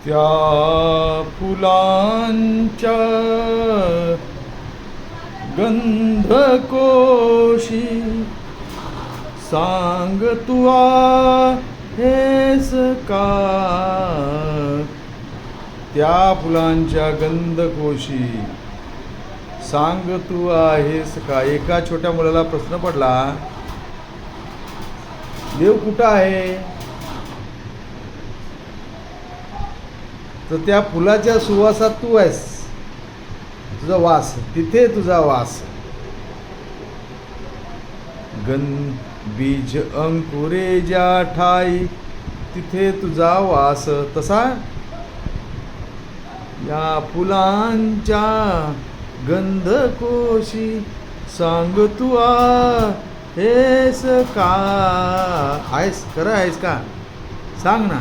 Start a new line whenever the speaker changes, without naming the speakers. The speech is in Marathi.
त्या फुलांच्या गंधकोशी सांग तू आहेस का? त्या फुलांच्या गंधकोशी सांग तू आहेस का? एका छोट्या मुलाला प्रश्न पडला, देव कुठं आहे? तर त्या फुलाच्या सुवासात तू आहेस, तुझा वास तिथे, तुझा वास. बीज अंकुरे ज्या ठाई तिथे तुझा वास, तसा या फुलांच्या गंधकोशी सांग तू आहेस का? आहेस, खरं आहेस का? सांग ना.